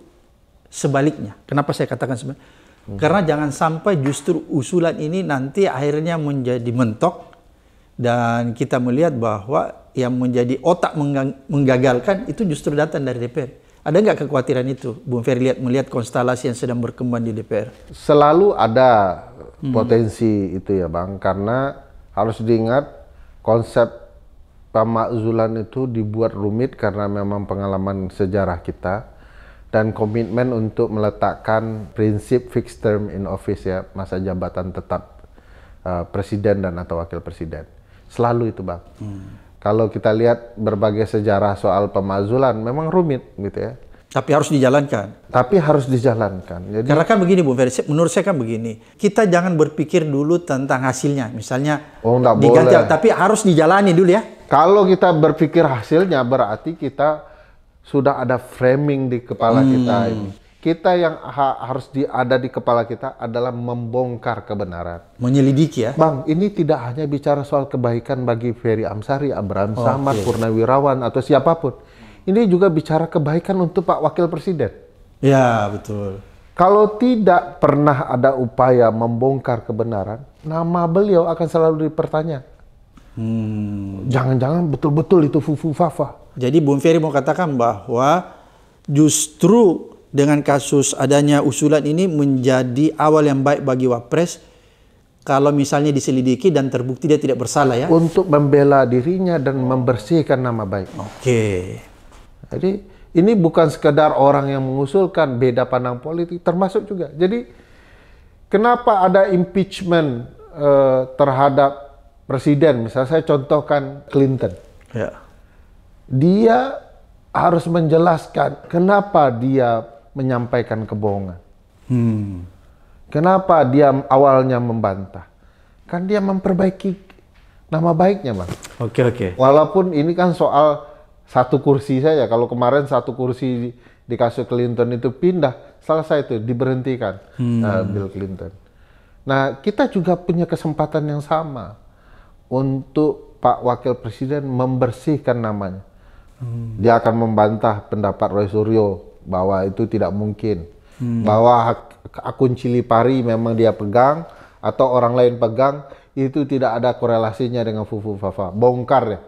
S2: sebaliknya. Kenapa saya katakan sebaliknya? Karena jangan sampai justru usulan ini nanti akhirnya menjadi mentok dan kita melihat bahwa yang menjadi otak menggagalkan itu justru datang dari DPR. Ada nggak kekhawatiran itu, Bung Ferry, melihat konstelasi yang sedang berkembang di DPR?
S1: Selalu ada potensi itu ya Bang, karena harus diingat konsep pemakzulan itu dibuat rumit karena memang pengalaman sejarah kita dan komitmen untuk meletakkan prinsip fixed term in office ya, masa jabatan tetap presiden dan atau wakil presiden. Selalu itu Bang. Kalau kita lihat berbagai sejarah soal pemakzulan memang rumit gitu ya.
S2: Tapi harus dijalankan.
S1: Tapi harus dijalankan. Jadi,
S2: karena kan begini Bung Ferry, menurut saya kan begini. Kita jangan berpikir dulu tentang hasilnya. Misalnya
S1: nggak
S2: diganti,
S1: boleh.
S2: tapi harus dijalani dulu ya.
S1: Kalau kita berpikir hasilnya berarti kita sudah ada framing di kepala kita ini. Kita yang harus ada di kepala kita adalah membongkar kebenaran.
S2: Menyelidiki ya.
S1: Bang, ini tidak hanya bicara soal kebaikan bagi Ferry Amsari, Abraham Samad, Purnawirawan, atau siapapun. Ini juga bicara kebaikan untuk Pak Wakil Presiden.
S2: Ya, betul.
S1: Kalau tidak pernah ada upaya membongkar kebenaran, nama beliau akan selalu dipertanyakan. Jangan-jangan betul-betul itu fufu-fafa.
S2: Jadi Bung Ferry mau katakan bahwa justru dengan kasus adanya usulan ini menjadi awal yang baik bagi Wapres kalau misalnya diselidiki dan terbukti dia tidak bersalah ya.
S1: Untuk membela dirinya dan membersihkan nama baik.
S2: Oke.
S1: Jadi ini bukan sekedar orang yang mengusulkan, beda pandang politik termasuk juga. Jadi kenapa ada impeachment terhadap presiden? Misalnya saya contohkan Clinton.
S2: Ya.
S1: Dia harus menjelaskan kenapa dia menyampaikan kebohongan. Kenapa dia awalnya membantah? Kan dia memperbaiki nama baiknya, Bang.
S2: Oke.
S1: Walaupun ini kan soal satu kursi saja. Kalau kemarin satu kursi di kasus Clinton itu pindah, selesai itu diberhentikan Bill Clinton. Nah, kita juga punya kesempatan yang sama untuk Pak Wakil Presiden membersihkan namanya. Dia akan membantah pendapat Roy Suryo bahwa itu tidak mungkin, bahwa akun Cilipari memang dia pegang atau orang lain pegang, itu tidak ada korelasinya dengan Fufu Fafa. Bongkar deh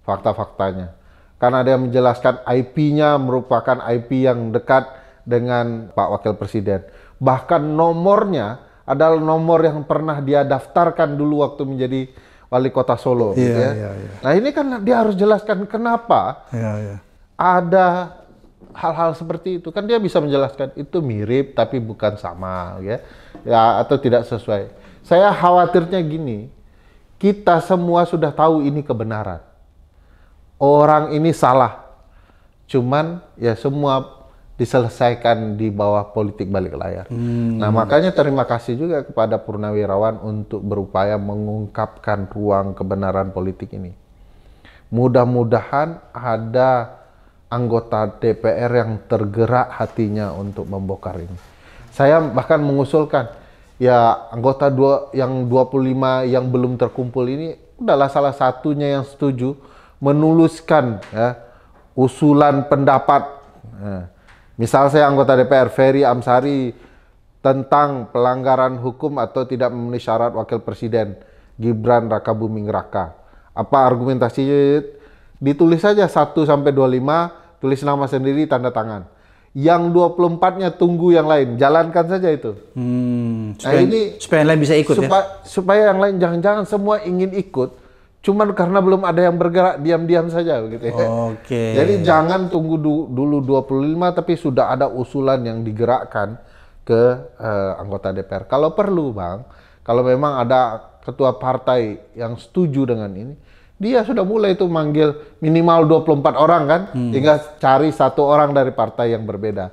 S1: fakta-faktanya. Karena dia menjelaskan IP-nya merupakan IP yang dekat dengan Pak Wakil Presiden. Bahkan nomornya adalah nomor yang pernah dia daftarkan dulu waktu menjadi wali kota Solo. Gitu ya. Nah ini kan dia harus jelaskan kenapa ada hal-hal seperti itu. Kan dia bisa menjelaskan itu mirip tapi bukan sama ya atau tidak sesuai. Saya khawatirnya gini, kita semua sudah tahu ini kebenaran. Orang ini salah. Cuman ya semua diselesaikan di bawah politik balik layar. Nah makanya terima kasih juga kepada Purnawirawan untuk berupaya mengungkapkan ruang kebenaran politik ini. Mudah-mudahan ada anggota DPR yang tergerak hatinya untuk membongkar ini. Saya bahkan mengusulkan, ya anggota yang 25 yang belum terkumpul ini adalah salah satunya yang setuju menuliskan ya, usulan pendapat. Misal saya anggota DPR Ferry Amsari tentang pelanggaran hukum atau tidak memenuhi syarat wakil presiden Gibran Rakabuming Raka. Apa argumentasinya? Ditulis saja 1 sampai 25. Tulis nama sendiri, tanda tangan. Yang 24-nya tunggu yang lain. Jalankan saja itu.
S2: Supaya yang lain bisa ikut
S1: supaya yang lain jangan-jangan semua ingin ikut. Cuman karena belum ada yang bergerak, diam-diam saja. Gitu ya. Jadi jangan tunggu dulu 25, tapi sudah ada usulan yang digerakkan ke anggota DPR. Kalau perlu Bang, kalau memang ada ketua partai yang setuju dengan ini, dia sudah mulai itu manggil minimal 24 orang kan, hingga cari satu orang dari partai yang berbeda.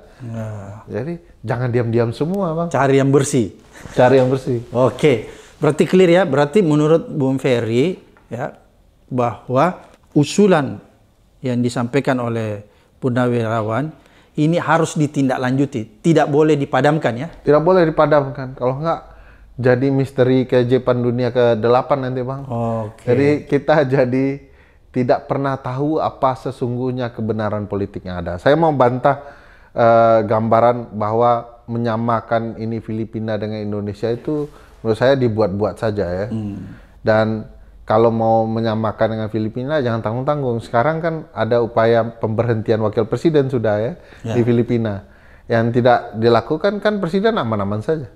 S1: Jadi jangan diam-diam semua Bang.
S2: Cari yang bersih.
S1: Cari yang bersih.
S2: Oke, berarti clear ya. Berarti menurut Bung Ferry ya bahwa usulan yang disampaikan oleh Purnawirawan ini harus ditindaklanjuti, tidak boleh dipadamkan ya?
S1: Tidak boleh dipadamkan. Kalau enggak, jadi misteri keajaiban dunia ke-8 nanti Bang.
S2: Oke.
S1: Jadi kita jadi tidak pernah tahu apa sesungguhnya kebenaran politik yang ada. Saya mau bantah gambaran bahwa menyamakan ini Filipina dengan Indonesia itu menurut saya dibuat-buat saja ya. Dan kalau mau menyamakan dengan Filipina jangan tanggung-tanggung. Sekarang kan ada upaya pemberhentian wakil presiden sudah ya di Filipina. Yang tidak dilakukan kan presiden aman-aman saja.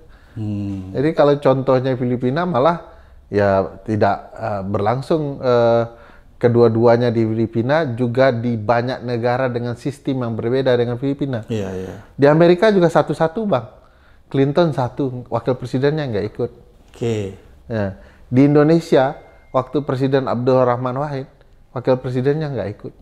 S1: Jadi kalau contohnya Filipina malah ya tidak berlangsung kedua-duanya di Filipina, juga di banyak negara dengan sistem yang berbeda dengan Filipina. Di Amerika juga satu-satu Bang. Clinton satu, wakil presidennya nggak ikut. Ya. Di Indonesia, waktu Presiden Abdurrahman Wahid, wakil presidennya nggak ikut.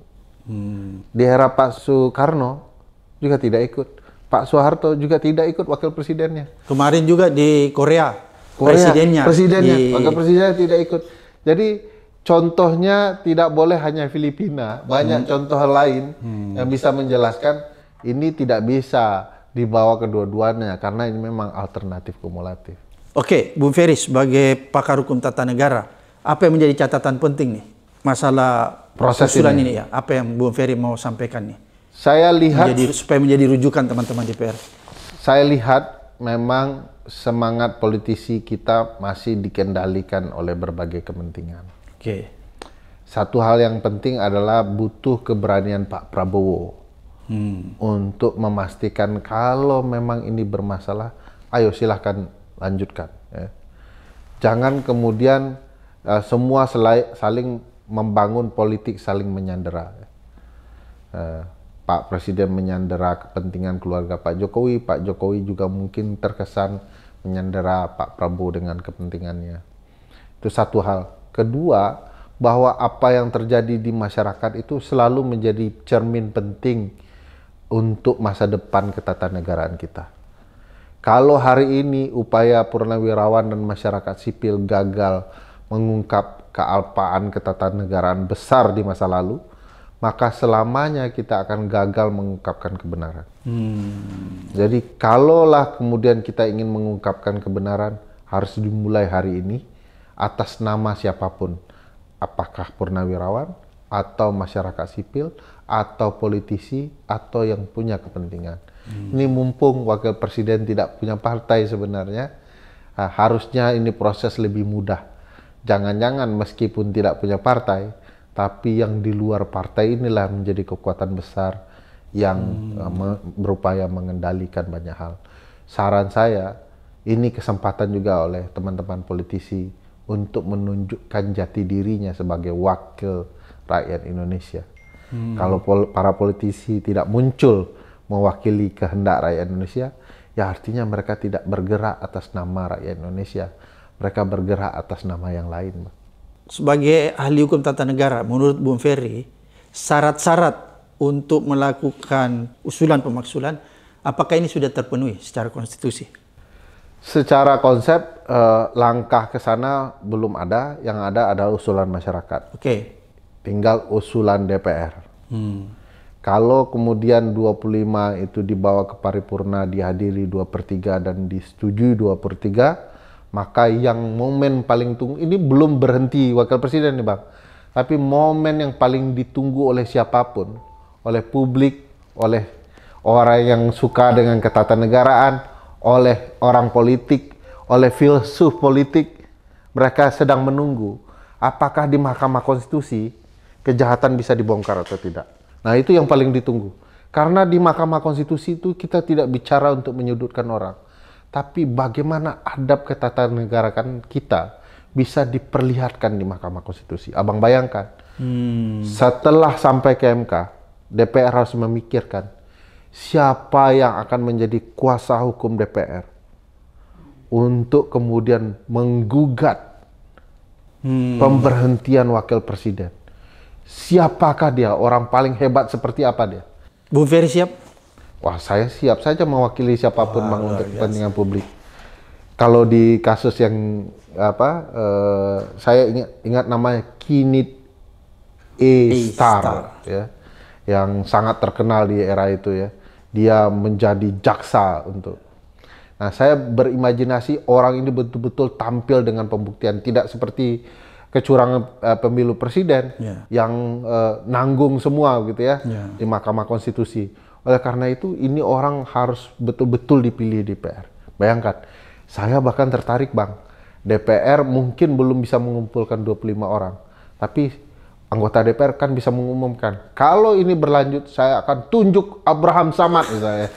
S1: Di era Pak Soekarno juga tidak ikut. Pak Soeharto juga tidak ikut wakil presidennya.
S2: Kemarin juga di Korea presidennya
S1: wakil presidennya tidak ikut. Jadi contohnya tidak boleh hanya Filipina, banyak contoh lain yang bisa menjelaskan ini tidak bisa dibawa kedua-duanya karena ini memang alternatif kumulatif.
S2: Oke, Bung Ferry sebagai pakar hukum tata negara, apa yang menjadi catatan penting nih masalah
S1: proses
S2: usulan ini ya? Apa yang Bung Ferry mau sampaikan nih?
S1: Saya lihat
S2: supaya menjadi rujukan teman-teman DPR.
S1: Saya lihat memang semangat politisi kita masih dikendalikan oleh berbagai kepentingan. Satu hal yang penting adalah butuh keberanian Pak Prabowo untuk memastikan kalau memang ini bermasalah, ayo silahkan lanjutkan. Ya. Jangan kemudian semua saling membangun politik saling menyandera. Pak Presiden menyandera kepentingan keluarga Pak Jokowi juga mungkin terkesan menyandera Pak Prabowo dengan kepentingannya. Itu satu hal. Kedua, bahwa apa yang terjadi di masyarakat itu selalu menjadi cermin penting untuk masa depan ketatanegaraan kita. Kalau hari ini upaya purnawirawan dan masyarakat sipil gagal mengungkap kealpaan ketatanegaraan besar di masa lalu, maka selamanya kita akan gagal mengungkapkan kebenaran. Jadi kalaulah kemudian kita ingin mengungkapkan kebenaran, harus dimulai hari ini atas nama siapapun. Apakah purnawirawan, atau masyarakat sipil, atau politisi, atau yang punya kepentingan. Ini mumpung wakil presiden tidak punya partai sebenarnya, harusnya ini proses lebih mudah. Jangan-jangan meskipun tidak punya partai, tapi yang di luar partai inilah menjadi kekuatan besar yang berupaya mengendalikan banyak hal. Saran saya, ini kesempatan juga oleh teman-teman politisi untuk menunjukkan jati dirinya sebagai wakil rakyat Indonesia. Kalau para politisi tidak muncul mewakili kehendak rakyat Indonesia, ya artinya mereka tidak bergerak atas nama rakyat Indonesia. Mereka bergerak atas nama yang lain.
S2: Sebagai ahli hukum tata negara, menurut Bung Ferry, syarat-syarat untuk melakukan usulan pemaksulan, apakah ini sudah terpenuhi secara konstitusi?
S1: Secara konsep, langkah ke sana belum ada. Yang ada adalah usulan masyarakat. Tinggal usulan DPR. Kalau kemudian 25 itu dibawa ke paripurna, dihadiri 2/3 dan disetujui 2/3, maka yang momen paling tunggu, ini belum berhenti wakil presiden nih Bang, tapi momen yang paling ditunggu oleh siapapun, oleh publik, oleh orang yang suka dengan ketatanegaraan, oleh orang politik, oleh filsuf politik, mereka sedang menunggu apakah di Mahkamah Konstitusi kejahatan bisa dibongkar atau tidak. Nah itu yang paling ditunggu, karena di Mahkamah Konstitusi itu kita tidak bicara untuk menyudutkan orang, tapi bagaimana adab ketatanegaraan kita bisa diperlihatkan di Mahkamah Konstitusi. Abang bayangkan, setelah sampai ke MK, DPR harus memikirkan siapa yang akan menjadi kuasa hukum DPR untuk kemudian menggugat pemberhentian wakil presiden. Siapakah dia? Orang paling hebat seperti apa dia?
S2: Bung Ferry siap?
S1: Wah, saya siap saja mewakili siapapun Bang untuk kepentingan publik. Kalau di kasus yang saya ingat namanya Kinit E. Star ya, yang sangat terkenal di era itu ya. dia menjadi jaksa untuk. Nah, saya berimajinasi orang ini betul-betul tampil dengan pembuktian, tidak seperti kecurangan pemilu presiden yang nanggung semua gitu ya di Mahkamah Konstitusi. Oleh karena itu, ini orang harus betul-betul dipilih DPR. Bayangkan, saya bahkan tertarik, Bang. DPR mungkin belum bisa mengumpulkan 25 orang, tapi anggota DPR kan bisa mengumumkan, kalau ini berlanjut saya akan tunjuk Abraham Samad misalnya.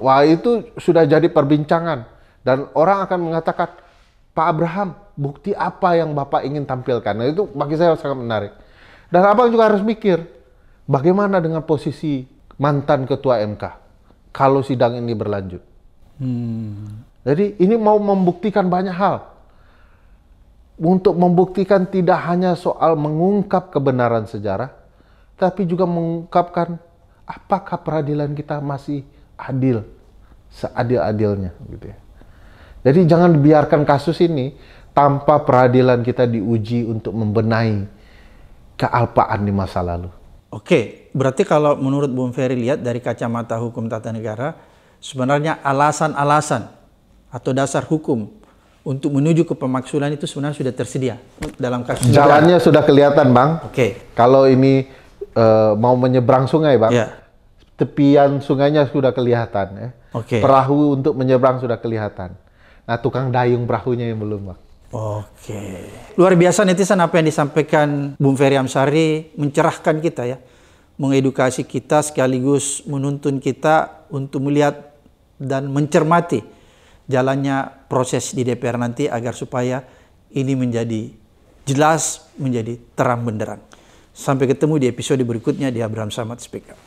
S1: Wah itu sudah jadi perbincangan. Dan orang akan mengatakan, Pak Abraham, bukti apa yang Bapak ingin tampilkan? Nah itu bagi saya sangat menarik. Dan Abang juga harus mikir, bagaimana dengan posisi mantan Ketua MK kalau sidang ini berlanjut? Jadi ini mau membuktikan banyak hal. Untuk membuktikan tidak hanya soal mengungkap kebenaran sejarah, tapi juga mengungkapkan apakah peradilan kita masih adil, seadil-adilnya gitu ya. Jadi jangan biarkan kasus ini tanpa peradilan kita diuji untuk membenahi kealpaan di masa lalu.
S2: Oke, berarti kalau menurut Bung Ferry lihat dari kacamata hukum tata negara, sebenarnya alasan-alasan atau dasar hukum untuk menuju ke pemaksulan itu sebenarnya sudah tersedia dalam kasus.
S1: Jalannya sudah kelihatan, Bang.
S2: Oke.
S1: Kalau ini mau menyeberang sungai, Bang, tepian sungainya sudah kelihatan ya. Perahu untuk menyeberang sudah kelihatan. Nah, tukang dayung perahunya yang belum, Bang.
S2: Oke. Luar biasa netizen apa yang disampaikan Bung Ferry Amsari, mencerahkan kita ya. Mengedukasi kita sekaligus menuntun kita untuk melihat dan mencermati jalannya proses di DPR nanti agar supaya ini menjadi jelas, menjadi terang benderang. Sampai ketemu di episode berikutnya di Abraham Samad Speak Up.